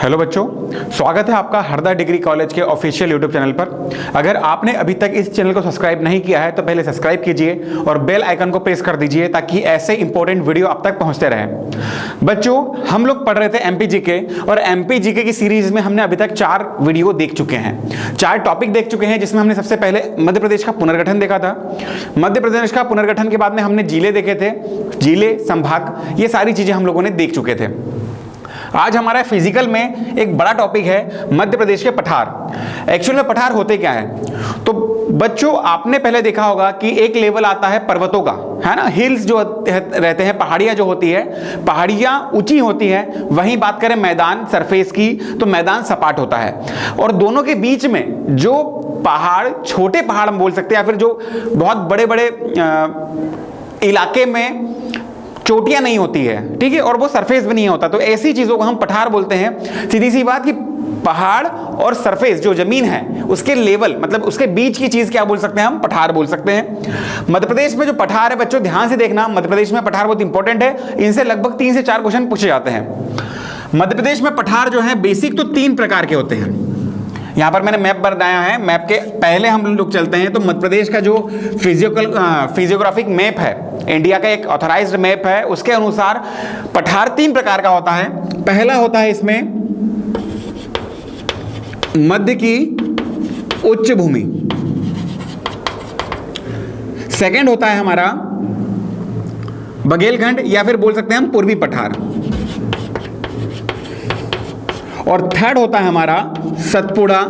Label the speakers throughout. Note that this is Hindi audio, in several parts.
Speaker 1: हेलो बच्चों, स्वागत है आपका हरदा डिग्री कॉलेज के ऑफिशियल यूट्यूब चैनल पर। अगर आपने अभी तक इस चैनल को सब्सक्राइब नहीं किया है तो पहले सब्सक्राइब कीजिए और बेल आइकन को प्रेस कर दीजिए ताकि ऐसे इंपॉर्टेंट वीडियो आप तक पहुंचते रहें। बच्चों, हम लोग पढ़ रहे थे एमपी जीके और एमपी जीके की सीरीज में हमने अभी तक 4 वीडियो देख चुके हैं, 4 टॉपिक देख चुके हैं, जिसमें हमने सबसे पहले मध्य प्रदेश का पुनर्गठन देखा था। मध्य प्रदेश का पुनर्गठन के बाद में हमने जिले देखे थे, जिले, संभाग, ये सारी चीजें हम लोगों ने देख चुके थे। आज हमारा फिजिकल में एक बड़ा टॉपिक है मध्य प्रदेश के पठार। एक्चुअल में पठार होते क्या है? तो बच्चों, आपने पहले देखा होगा कि एक लेवल आता है पर्वतों का, है ना, हिल्स जो रहते हैं, पहाड़ियां जो होती है, पहाड़ियां ऊंची होती हैं। वहीं बात करें मैदान सरफेस की तो मैदान सपाट होता है और दोनों के बीच में जो पहाड़, छोटे पहाड़ हम बोल सकते हैं, या फिर जो बहुत बड़े बड़े इलाके में चोटियां नहीं होती है, ठीक है, और वो सरफेस भी नहीं होता, तो ऐसी चीजों को हम पठार बोलते हैं। सीधी सी बात कि पहाड़ और सरफेस जो जमीन है उसके लेवल, मतलब उसके बीच की चीज क्या बोल सकते हैं? हम पठार बोल सकते हैं। मध्य प्रदेश में जो पठार है बच्चों, ध्यान से देखना, मध्य प्रदेश में पठार बहुत इंपॉर्टेंट है, इनसे लगभग 3 से 4 क्वेश्चन पूछे जाते हैं। मध्य प्रदेश में पठार जो है बेसिक तो 3 प्रकार के होते हैं। यहां पर मैंने मैप बनाया है, मैप के पहले हम लोग चलते हैं। तो मध्य प्रदेश का जो फिजियोग्राफिक मैप है, इंडिया का एक ऑथराइज्ड मैप है, उसके अनुसार पठार 3 प्रकार का होता है। पहला होता है इसमें मध्य की उच्च भूमि, सेकंड होता है हमारा बघेलखंड या फिर बोल सकते हैं हम पूर्वी पठार, और थर्ड होता है हमारा सतपुड़ा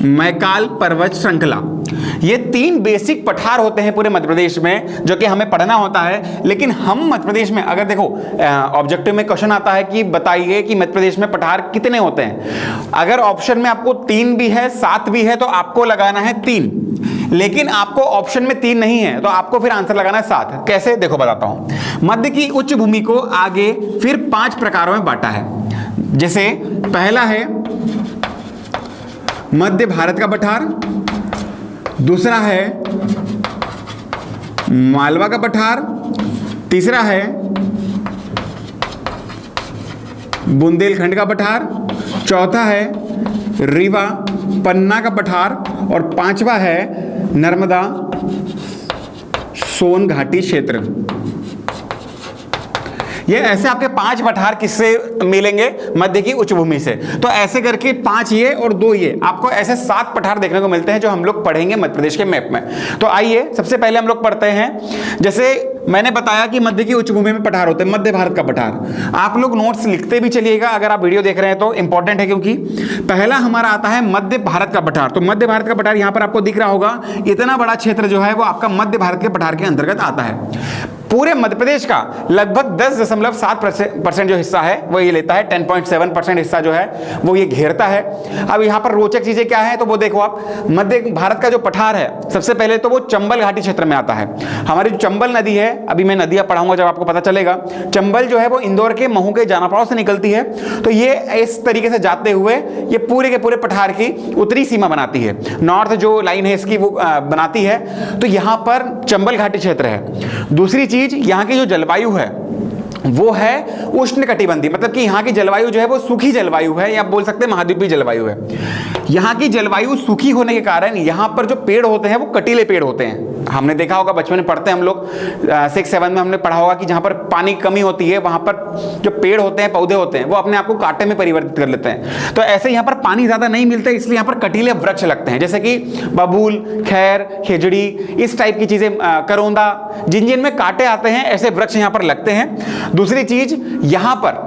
Speaker 1: मैकाल पर्वत श्रृंखला। ये 3 बेसिक पठार होते हैं पूरे मध्य प्रदेश में, जो कि हमें पढ़ना होता है। लेकिन हम मध्य प्रदेश में, अगर देखो ऑब्जेक्टिव में क्वेश्चन आता है कि बताइए कि मध्य प्रदेश में पठार कितने होते हैं। अगर ऑप्शन में आपको 3 भी है, 7 भी है, तो आपको लगाना है 3। लेकिन आपको ऑप्शन में 3 नहीं है तो आपको फिर आंसर लगाना है 7। कैसे? देखो बताता हूं। मध्य की उच्च भूमि को आगे फिर 5 प्रकारों में बांटा है। जैसे पहला है मध्य भारत का पठार, दूसरा है मालवा का पठार, तीसरा है बुंदेलखंड का पठार, चौथा है रीवा पन्ना का पठार, और 5वां है नर्मदा सोन घाटी क्षेत्र। ये ऐसे आपके 5 पठार किससे मिलेंगे? मध्य की उच्च भूमि से। तो ऐसे करके 5 ये और 2 ये, आपको ऐसे 7 पठार देखने को मिलते हैं जो हम लोग पढ़ेंगे मध्य प्रदेश के मैप में। तो आइए सबसे पहले हम लोग पढ़ते हैं। जैसे मैंने बताया कि मध्य की उच्च भूमि में पठार होते हैं, मध्य भारत का पठार। आप लोग नोट्स लिखते भी चलिएगा अगर आप वीडियो देख रहे हैं तो, इंपॉर्टेंट है, क्योंकि पहला हमारा आता है मध्य भारत का पठार। तो मध्य भारत का पठार यहां पर आपको दिख रहा होगा, इतना बड़ा क्षेत्र जो है वो आपका मध्य भारत के पठार के अंतर्गत आता है। पूरे मध्य प्रदेश का लगभग 10.7% जो हिस्सा है वो ये लेता है, 10.7% हिस्सा जो है वो ये घेरता है। अब यहाँ पर रोचक चीजें क्या है तो वो देखो आप, मध्य भारत का जो पठार है सबसे पहले तो वो चंबल घाटी क्षेत्र में आता है। हमारी जो चंबल नदी है, अभी मैं नदियां पढ़ाऊंगा जब आपको पता चलेगा, चंबल जो है वो इंदौर के महू के जानापाव से निकलती है। तो ये इस तरीके से जाते हुए ये पूरे के पूरे पठार की उत्तरी सीमा बनाती है, नॉर्थ जो लाइन है इसकी वो बनाती है। तो यहाँ पर चंबल घाटी क्षेत्र है। दूसरी चीज, यहाँ की जो जलवायु है वो है उष्णकटिबंधीय, मतलब कि यहाँ की जलवायु जो है वो सूखी जलवायु है, या आप बोल सकते हैं महाद्वीपीय जलवायु है। यहाँ की जलवायु सूखी होने के कारण यहाँ पर जो पेड़ होते हैं वो कटीले पेड़ होते हैं। हमने देखा होगा, बचपन में पढ़ते हैं हम लोग, 6-7 में हमने पढ़ा होगा कि जहाँ पर पानी की कमी होती है वहाँ पर जो पेड़ होते हैं, पौधे होते हैं, वो अपने आप को कांटे में परिवर्तित कर लेते हैं। तो ऐसे यहाँ पर पानी ज्यादा नहीं मिलता, इसलिए यहाँ पर कटीले वृक्ष लगते हैं, जैसे कि बबूल, खैर, खेजड़ी, इस टाइप की चीजें, करोंदा, जिन जिन में कांटे आते हैं ऐसे वृक्ष यहाँ पर लगते हैं। दूसरी चीज, यहां पर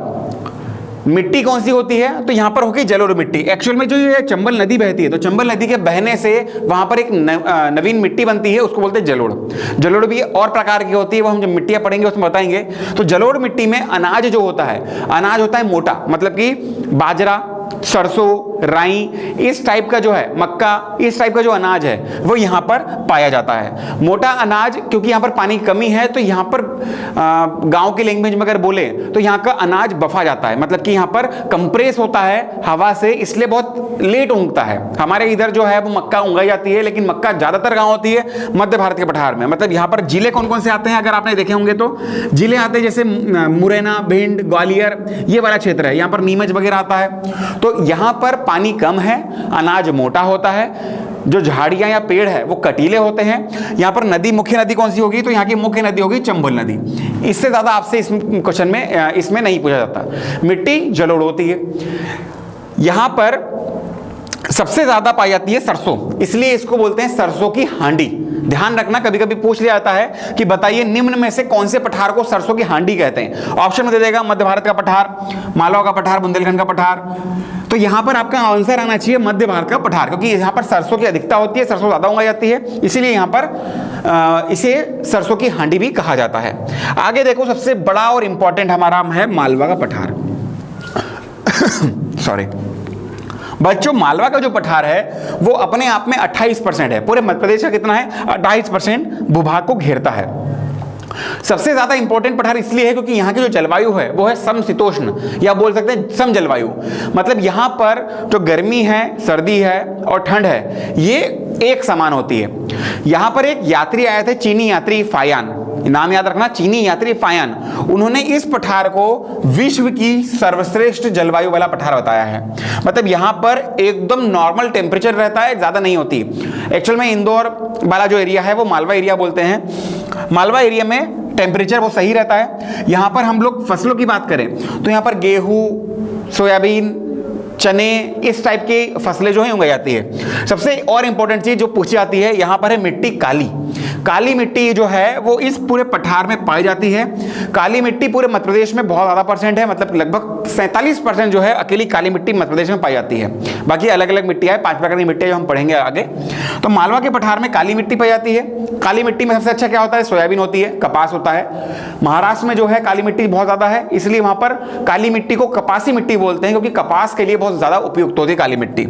Speaker 1: मिट्टी कौन सी होती है? तो यहां पर होगी जलोढ़ मिट्टी। एक्चुअल में जो ये चंबल नदी बहती है, तो चंबल नदी के बहने से वहां पर एक नवीन मिट्टी बनती है, उसको बोलते हैं जलोढ़। जलोढ़ भी और प्रकार की होती है, वो हम जब मिट्टियां पढ़ेंगे उसमें बताएंगे। तो जलोढ़ मिट्टी में अनाज जो होता है, अनाज होता है मोटा, मतलब कि बाजरा, सरसों, राई, इस टाइप का जो है, मक्का, इस टाइप का जो अनाज है वो यहाँ पर पाया जाता है। मोटा अनाज, क्योंकि यहाँ पर पानी की कमी है तो यहाँ पर गांव की लैंग्वेज में अगर बोले तो यहाँ का अनाज बफा जाता है, मतलब कि यहाँ पर कंप्रेस होता है हवा से, इसलिए बहुत लेट उगता है। हमारे इधर जो है वो मक्का उगाई जाती है, लेकिन मक्का ज्यादातर कहाँ होती है? मध्य भारत के पठार में। मतलब यहाँ पर जिले कौन कौन से आते हैं अगर आपने देखे होंगे तो जिले आते हैं जैसे मुरैना, भिंड, ग्वालियर, ये वाला क्षेत्र है। यहाँ पर नीमच वगैरह आता है। तो यहाँ पर पानी कम है, अनाज मोटा होता है, जो झाड़ियां या पेड़ है वो कटीले होते हैं। यहाँ पर नदी, मुख्य नदी कौन सी होगी? तो यहाँ की मुख्य नदी होगी चंबल नदी। इससे ज्यादा आपसे इस क्वेश्चन में इसमें नहीं पूछा जाता। मिट्टी जलोढ़ होती है। यहाँ पर सबसे ज्यादा पाई जाती है सरसों, इसलिए इसको बोलते हैं सरसों की हांडी। ध्यान रखना, कभी कभी पूछ लिया जाता है कि बताइए निम्न में से कौन से पठार को सरसों की हांडी कहते हैं। ऑप्शन में दे देगा मध्य भारत का पठार, मालवा का पठार, बुंदेलखंड का पठार। तो यहां पर आपका आंसर आना चाहिए मध्य भारत का पठार, क्योंकि यहां पर सरसों की अधिकता होती है, सरसों ज्यादा उगाई जाती है, इसीलिए यहां पर इसे सरसों की हांडी भी कहा जाता है। आगे देखो, सबसे बड़ा और इंपॉर्टेंट हमारा है मालवा का पठार। सॉरी बच्चों, मालवा का जो पठार है वो अपने आप में 28% है। पूरे मध्य प्रदेश का कितना है? 28% भूभाग को घेरता है। सबसे ज्यादा इंपॉर्टेंट पठार इसलिए है क्योंकि यहाँ की जो जलवायु है वो है समशीतोष्ण, या बोल सकते हैं सम जलवायु। मतलब यहाँ पर जो गर्मी है, सर्दी है और ठंड है, ये एक समान होती है। यहाँ पर एक यात्री आए थे, चीनी यात्री फायान, नाम याद रखना, चीनी यात्री फायान। उन्होंने इस पठार को विश्व की सर्वश्रेष्ठ जलवायु वाला पठार बताया है। मतलब यहाँ पर एकदम नॉर्मल टेम्परेचर रहता है, ज्यादा नहीं होती। एक्चुअल में इंदौर वाला जो एरिया है वो मालवा एरिया बोलते हैं। मालवा एरिया में टेम्परेचर वो सही रहता है। यहाँ पर हम लोग फसलों की बात करें तो यहाँ पर गेहूं, सोयाबीन, चने, इस टाइप की फसलें जो है उगाई जाती है। सबसे और इंपॉर्टेंट चीज जो पूछी जाती है, यहाँ पर है मिट्टी काली। काली मिट्टी जो है वो इस पूरे पठार में पाई जाती है। काली मिट्टी पूरे मध्य प्रदेश में बहुत ज्यादा परसेंट है, मतलब लगभग 47% जो है अकेली काली मिट्टी मध्य प्रदेश में पाई जाती है। बाकी अलग अलग मिट्टी है, 5 प्रकार की मिट्टी जो हम पढ़ेंगे आगे। तो मालवा के पठार में काली मिट्टी पाई जाती है। काली मिट्टी में सबसे अच्छा क्या होता है? सोयाबीन होती है, कपास होता है। महाराष्ट्र में जो है काली मिट्टी बहुत ज्यादा है, इसलिए वहां पर काली मिट्टी को कपासी मिट्टी बोलते हैं, क्योंकि कपास के लिए बहुत ज्यादा उपयुक्त होती है काली मिट्टी।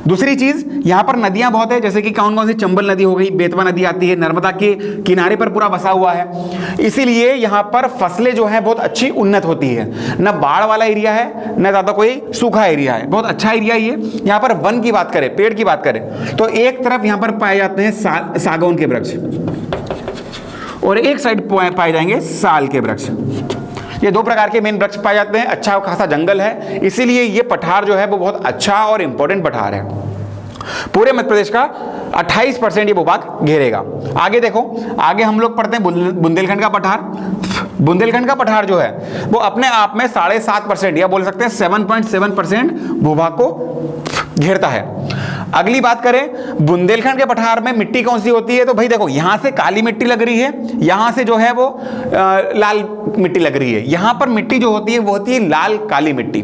Speaker 1: दूसरी चीज, यहाँ पर नदियां बहुत है, जैसे कि कौन कौन सी? चंबल नदी हो गई, बेतवा नदी आती है, नर्मदा के किनारे पर पूरा बसा हुआ है, इसीलिए यहाँ पर फसलें जो है बहुत अच्छी उन्नत होती है। न बाढ़ वाला एरिया है, न ज्यादा कोई सूखा एरिया है, बहुत अच्छा एरिया ये। यहाँ पर वन की बात करें, पेड़ की बात करें तो एक तरफ यहाँ पर पाए जाते हैं सागौन के वृक्ष और एक साइड पाए जाएंगे साल के वृक्ष। ये 2 प्रकार के मेन वृक्ष पाए जाते हैं। अच्छा खासा जंगल है, इसीलिए ये पठार जो है वो बहुत अच्छा और इंपॉर्टेंट पठार है। पूरे मध्य प्रदेश का 28% ये भूभाग घेरेगा। आगे देखो, आगे हम लोग पढ़ते हैं बुंदेलखंड का पठार। बुंदेलखंड का पठार जो है वो अपने आप में 7.5% या बोल सकते हैं 7.7% भूभाग को घेरता है। अगली बात करें बुंदेलखंड के पठार में मिट्टी कौन सी होती है? तो भाई देखो, यहां से काली मिट्टी लग रही है, यहां से जो है वो लाल मिट्टी लग रही है। यहां पर मिट्टी जो होती है वो होती है लाल काली मिट्टी।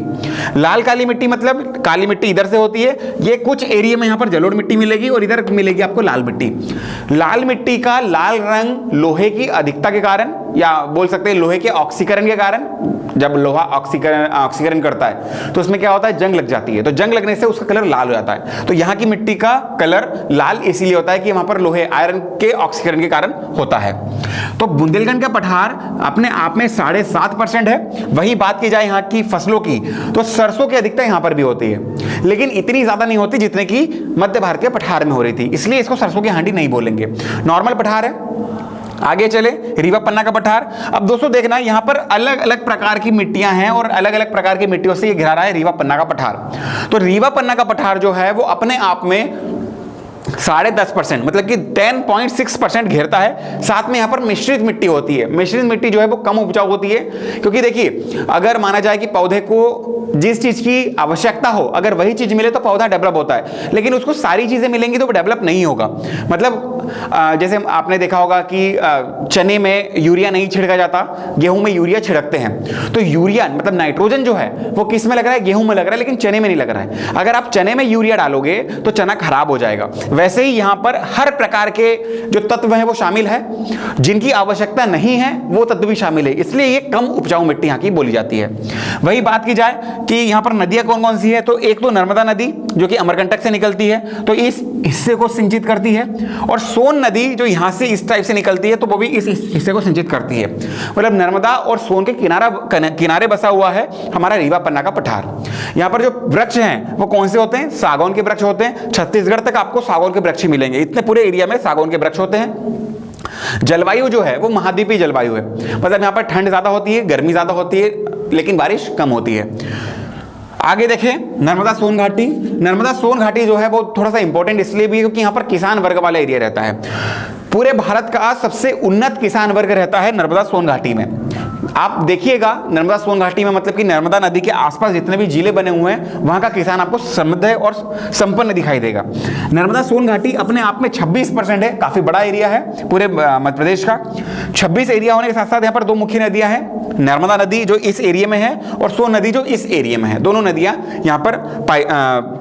Speaker 1: लाल काली मिट्टी मतलब काली मिट्टी इधर से होती है, ये कुछ एरिया में यहां पर जलोढ़ मिट्टी मिलेगी और इधर मिलेगी आपको लाल मिट्टी। लाल मिट्टी का लाल रंग लोहे की अधिकता के कारण, या बोल सकते हैं लोहे के ऑक्सीकरण के कारण। जब लोहा ऑक्सीकरण करता है तो उसमें क्या होता है? जंग लग जाती है, तो जंग लगने से उसका कलर लाल हो जाता है। तो यहाँ की मिट्टी का कलर लाल इसीलिए होता है कि वहां पर लोहे, आयरन के ऑक्सीकरण के कारण होता है। तो बुंदेलखंड का पठार अपने आप में 7.5% है। वही बात की जाए यहाँ की फसलों की तो सरसों की अधिकता यहाँ पर भी होती है, लेकिन इतनी ज्यादा नहीं होती जितने की मध्य भारत के पठार में हो रही थी, इसलिए इसको सरसों की हांडी नहीं बोलेंगे, नॉर्मल पठार है। आगे चले, रीवा पन्ना का पठार। अब दोस्तों देखना, यहाँ पर अलग अलग प्रकार की मिट्टियां हैं और अलग अलग प्रकार की मिट्टियों से ये घिरा रहा है रीवा पन्ना का पठार। तो रीवा पन्ना का पठार जो है वो अपने आप में 10.5% मतलब कि 10.6% घेरता है। साथ में यहाँ पर मिश्रित मिट्टी होती है। मिश्रित मिट्टी जो है वो कम उपजाऊ होती है, क्योंकि देखिए अगर माना जाए कि पौधे को जिस चीज की आवश्यकता हो, अगर वही चीज मिले तो पौधा डेवलप होता है, लेकिन उसको सारी चीजें मिलेंगी तो वो डेवलप नहीं होगा। मतलब जैसे आपने देखा होगा कि चने में यूरिया नहीं छिड़का जाता, गेहूं में यूरिया छिड़कते हैं। तो यूरिया मतलब नाइट्रोजन जो है वो किस में लग रहा है? गेहूं में लग रहा है, लेकिन चने में नहीं लग रहा है। अगर आप चने में यूरिया डालोगे तो चना खराब हो जाएगा। वैसे ही यहां पर हर प्रकार के जो तत्व हैं वो शामिल है, जिनकी आवश्यकता नहीं है वो तत्व भी शामिल है, इसलिए ये कम उपजाऊ मिट्टी यहां की बोली जाती है। वही बात की जाए कि यहां पर नदियां कौन कौन सी है, तो एक तो नर्मदा नदी जो कि अमरकंटक से निकलती है, तो इस हिस्से को सिंचित करती है, और सोन नदी जो यहाँ से इस टाइप से निकलती है तो वो भी इस हिस्से को सिंचित करती है। मतलब नर्मदा और सोन के किनारे बसा हुआ है हमारा रीवा पन्ना का पठार। यहाँ पर जो वृक्ष हैं वो कौन से होते हैं? सागौन के वृक्ष होते हैं। छत्तीसगढ़ तक आपको सागौन के वृक्ष मिलेंगे, इतने पूरे एरिया में सागौन के वृक्ष होते हैं। जलवायु जो है वो महाद्वीपीय जलवायु है, मतलब यहाँ पर ठंड ज्यादा होती है, गर्मी ज्यादा होती है, लेकिन बारिश कम होती है। आगे देखें नर्मदा सोन घाटी। नर्मदा सोन घाटी जो है वो थोड़ा सा इंपॉर्टेंट इसलिए भी क्योंकि यहाँ पर किसान वर्ग वाला एरिया रहता है। पूरे भारत का सबसे उन्नत किसान वर्ग रहता है नर्मदा सोन घाटी में। आप देखिएगा नर्मदा सोन घाटी में, मतलब कि नर्मदा नदी के आसपास जितने भी जिले बने हुए हैं वहां का किसान आपको समृद्ध और संपन्न दिखाई देगा। नर्मदा सोन घाटी अपने आप में 26% है, काफी बड़ा एरिया है पूरे मध्य प्रदेश का। 26 एरिया होने के साथ साथ यहाँ पर दो मुख्य नदियां हैं, नर्मदा नदी जो इस एरिया में है और सोन नदी जो इस एरिया में है। दोनों नदियां यहाँ पर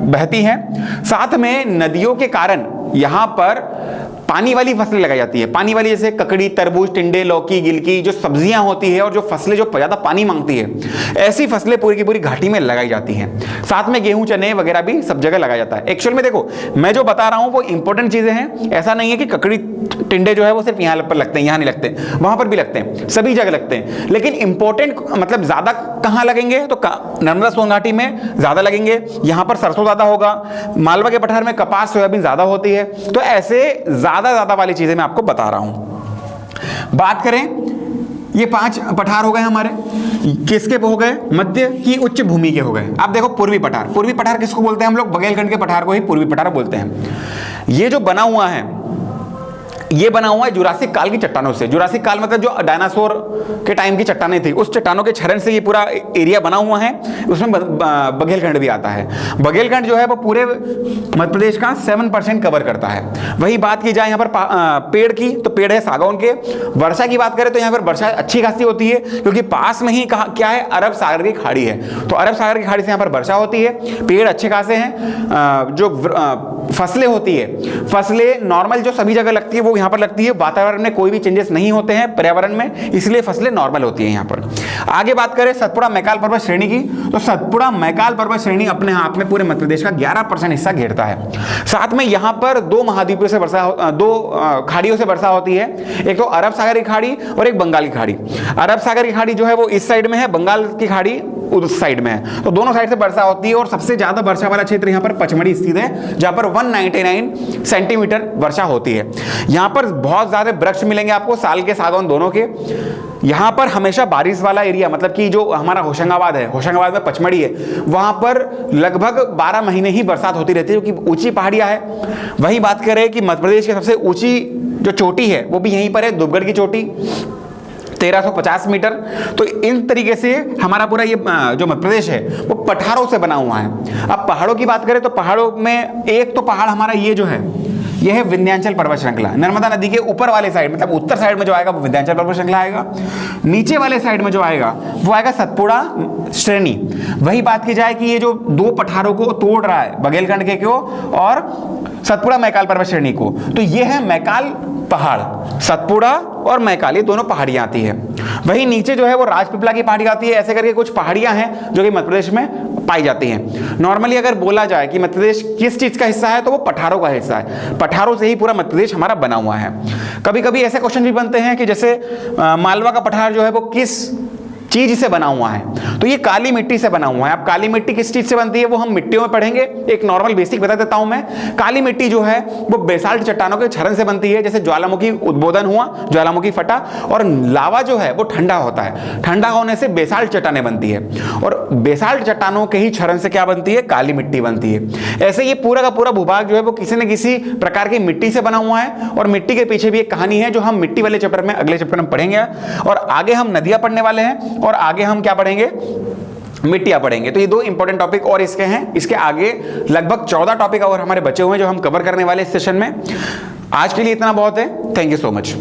Speaker 1: बहती हैं। साथ में नदियों के कारण यहाँ पर पानी वाली फसलें लगाई जाती है। पानी वाली जैसे ककड़ी, तरबूज, टिंडे, लौकी, गिलकी जो सब्जियां होती है और जो फसलें जो ज्यादा पानी मांगती है, ऐसी फसलें पूरी की पूरी घाटी में लगाई जाती हैं। साथ में गेहूं, चने वगैरह भी सब जगह लगाया जाता है। एक्चुअल में देखो मैं जो बता रहा हूं वो इंपॉर्टेंट चीजें हैं। ऐसा नहीं है कि ककड़ी टिंडे जो है वो सिर्फ यहाँ पर लगते हैं, यहाँ नहीं लगते, वहां पर भी लगते हैं, सभी जगह लगते हैं। लेकिन इंपॉर्टेंट मतलब ज्यादा कहाँ लगेंगे तो नर्मदा सोन घाटी में ज्यादा लगेंगे। यहाँ पर सरसों ज्यादा होगा, मालवा के पठार में कपास, सोयाबीन ज्यादा होती है। तो ऐसे ज्यादा वाली चीजें मैं आपको बता रहा हूं। बात करें, ये 5 पठार हो गए हमारे, किसके हो गए? मध्य की उच्च भूमि के हो गए। अब देखो पूर्वी पठार। पूर्वी पठार किसको बोलते हैं हम लोग? बघेलखंड के पठार को ही पूर्वी पठार बोलते हैं। ये जो बना हुआ है, ये बना हुआ है जुरासिक काल की चट्टानों से। जुरासिक काल मतलब जो डायनासोर के टाइम की चट्टानें थी, उस चट्टानों के क्षरण से ये पूरा एरिया बना हुआ है। उसमें बघेलखंड भी आता है। बघेलखंड जो है वो पूरे मध्य प्रदेश का 7% कवर करता है। वही बात की जाए यहाँ पर पेड़ की, तो पेड़ है सागौन के। वर्षा की बात करें तो यहाँ पर वर्षा अच्छी खासी होती है क्योंकि पास में ही क्या है? अरब सागर की खाड़ी है। तो अरब सागर की खाड़ी से यहाँ पर वर्षा होती है, पेड़ अच्छे खासे हैं। जो फसलें होती है, फसलें नॉर्मल जो सभी जगह लगती है वो यहाँ पर लगती है। वातावरण में कोई भी चेंजेस नहीं होते हैं पर्यावरण में, इसलिए फसलें नॉर्मल होती हैं यहाँ पर। आगे बात करें सतपुड़ा मैकाल पर्वत श्रेणी की, तो सतपुड़ा मैकाल पर्वत श्रेणी अपने आप में पूरे मध्य प्रदेश का 11% हिस्सा घेरता है। साथ में यहाँ पर 2 महाद्वीपों से वर्षा, 2 खाड़ियों से वर्षा होती है। एक तो अरब सागर की खाड़ी और एक बंगाल की खाड़ी। अरब सागर की खाड़ी जो है वो इस साइड में है, बंगाल की खाड़ी उस साइड में है। तो दोनों साइड से वर्षा होती है और सबसे ज्यादा वर्षा वाला क्षेत्र यहाँ पर पचमढ़ी स्थित है, जहां पर 199 सेंटीमीटर वर्षा होती है। यहाँ पर बहुत ज्यादा वृक्ष मिलेंगे आपको, साल के सागौन दोनों के। यहाँ पर हमेशा बारिश वाला एरिया, मतलब कि जो हमारा होशंगाबाद है, होशंगाबाद में पचमढ़ी है, वहां पर लगभग 12 महीने ही बरसात होती रहती है क्योंकि ऊंची पहाड़ियां है। वही बात करें कि मध्य प्रदेश की सबसे ऊंची जो चोटी है वो भी यहीं पर है, दुबगढ़ की चोटी, 1350 मीटर। तो इन तरीके से हमारा पूरा ये जो मध्य प्रदेश है वो पठारों से बना हुआ है। अब पहाड़ों की बात करें तो पहाड़ों में एक तो पहाड़ हमारा ये जो है, यह है विंध्याचल पर्वत श्रृंखला। नर्मदा नदी के ऊपर वाले साइड, मतलब उत्तर साइड में जो आएगा वो विंध्याचल पर्वत श्रृंखला आएगा। नीचे वाले साइड में जो आएगा वो आएगा सतपुड़ा श्रेणी। वही बात की जाए कि ये जो 2 पठारों को तोड़ रहा है, बघेलखंड के को और सतपुड़ा मैकाल पर्वत श्रेणी को, तो ये है मैकाल पहाड़। सतपुड़ा और मैकाल ये दोनों पहाड़ियां आती है। वही नीचे जो है वो राजपीपला की पहाड़ी आती है। ऐसे करके कुछ पहाड़ियां हैं जो कि मध्य प्रदेश में पाई जाती हैं। नॉर्मली अगर बोला जाए कि मध्य प्रदेश किस चीज का हिस्सा है तो वो पठारों का हिस्सा है। पठारों से ही पूरा मध्य प्रदेश हमारा बना हुआ है। कभी कभी ऐसे क्वेश्चन भी बनते हैं कि जैसे मालवा का पठार जो है वो किस चीज से बना हुआ है, तो ये काली मिट्टी से बना हुआ है। अब काली मिट्टी किस चीज से बनती है वो हम मिट्टियों में पढ़ेंगे। एक नॉर्मल बेसिक बता देता हूं मैं। काली मिट्टी जो है वो बेसाल्ट चट्टानों के क्षरण से बनती है। जैसे ज्वालामुखी उद्बोधन हुआ, ज्वालामुखी फटा, और लावा जो है वो ठंडा होता है, ठंडा होने से बेसाल्ट चट्टानें बनती है, और बेसाल्ट चट्टानों के ही क्षरण से क्या बनती है? काली मिट्टी बनती है। ऐसे ये पूरा का पूरा भूभाग जो है वो किसी न किसी प्रकार की मिट्टी से बना हुआ है, और मिट्टी के पीछे भी एक कहानी है जो हम मिट्टी वाले चैप्टर में, अगले चैप्टर में पढ़ेंगे। और आगे हम नदियां पढ़ने वाले हैं और आगे हम क्या पढ़ेंगे? मिट्टियां पढ़ेंगे। तो ये 2 इंपॉर्टेंट टॉपिक और इसके हैं। इसके आगे लगभग 14 टॉपिक और हमारे बचे हुए हैं जो हम कवर करने वाले इस सेशन में। आज के लिए इतना बहुत है। Thank you so much.